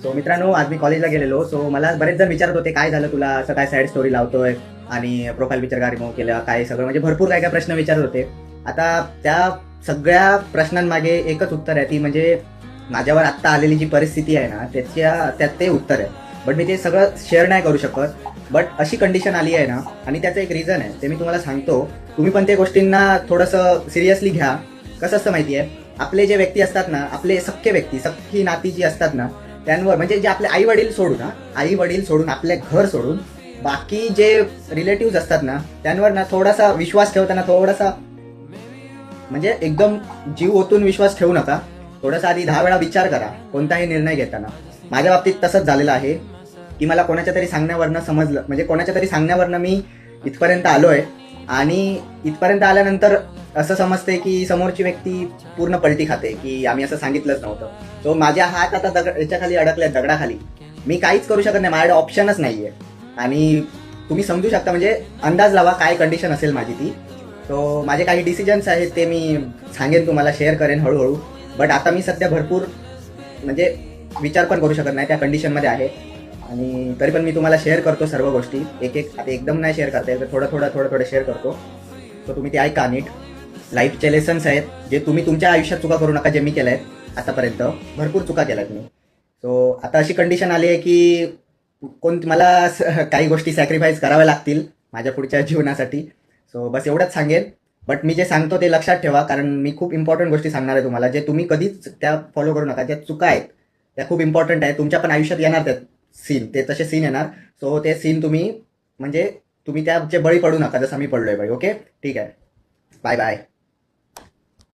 So मित्रांनो, आज मी कॉलेजला गेलेलो. सो मला बरेच जण विचारत होते, काय झालं तुला, असं काय सॅड स्टोरी लावतोय आणि प्रोफाईल पिक्चर का रिमूव्ह केलं, काय सगळं म्हणजे भरपूर काय काय प्रश्न विचारत होते. आता त्या सगळ्या प्रश्नांमागे एकच उत्तर आहे, ती म्हणजे माझ्यावर आत्ता आलेली जी परिस्थिती आहे ना, त्यात ते उत्तर आहे. बट मी ते सगळं शेअर नाही करू शकत. बट अशी कंडिशन आली आहे ना, आणि त्याचं एक रिझन आहे, ते मी तुम्हाला सांगतो. तुम्ही पण त्या गोष्टींना थोडंसं सिरियसली घ्या. कसं असतं माहिती आहे, आपले जे व्यक्ती असतात ना, आपले सख्खे व्यक्ती, सख्खी नाती जी असतात ना, त्यांवर म्हणजे जे आपले आई वडील सोडून, आई वडील सोडून, आपले घर सोडून बाकी जे रिलेटिव्ह असतात ना, त्यांवर ना थोडासा विश्वास ठेवताना थोडासा म्हणजे एकदम जीव ओतून विश्वास ठेवू नका. थोडासा आधी 10 वेळा विचार करा कोणताही निर्णय घेताना. माझ्या बाबतीत तसंच झालेलं आहे की मला कोणाच्या तरी सांगण्यावरनं समजलं, म्हणजे कोणाच्या तरी सांगण्यावरनं मी इथपर्यंत आलोय. आणि इथपर्यंत आल्यानंतर असं समजते की समोरची व्यक्ती पूर्ण पलटी खाते की आम्ही असं सांगितलंच नव्हतं. तो माझ्या हात आता याच्या खाली अडकल्या, दगडाखाली. मी काहीच करू शकत नाही, माझ्याकडे ऑप्शनच नाहीये. आणि तुम्ही समजू शकता, म्हणजे अंदाज लावा काय कंडिशन असेल माझी ती. तो माझे काही डिसिजन्स आहेत, ते मी सांगेन तुम्हाला, शेअर करेन हळूहळू. बट आता मी सध्या भरपूर म्हणजे विचार पण करू शकत नाही, त्या कंडिशनमध्ये आहे. आणि तरी पण मी तुम्हाला शेअर करतो सर्व गोष्टी, एक एक. आता एकदम नाही शेअर करता येईल, तर थोडं थोडं शेअर करतो. तर तुम्ही ते ऐका नीट. लाईफचे लेसन्स आहेत, जे तुम्ही तुमच्या आयुष्यात चुका करू नका, जे मी केल्या आहेत आतापर्यंत. भरपूर चुका केल्यात मी. सो आता अशी कंडिशन आली आहे की मला काही गोष्टी सॅक्रिफाईस कराव्या लागतील माझ्या पुढच्या जीवनासाठी. सो बस एवढंच सांगेन. बट मी जे सांगतो ते लक्षात ठेवा, कारण मी खूप इम्पॉर्टंट गोष्टी सांगणार आहे तुम्हाला, जे तुम्ही कधीच त्या फॉलो करू नका. ज्या चुका आहेत त्या खूप इम्पॉर्टंट आहेत, तुमच्या पण आयुष्यात येणार त्या सीन, ते तसे सीन येणार. सो ते सीन तुम्ही म्हणजे तुम्ही त्याचे बळी पडू नका, जसं मी पडलोय बाई. ओके, ठीक आहे. Bye bye.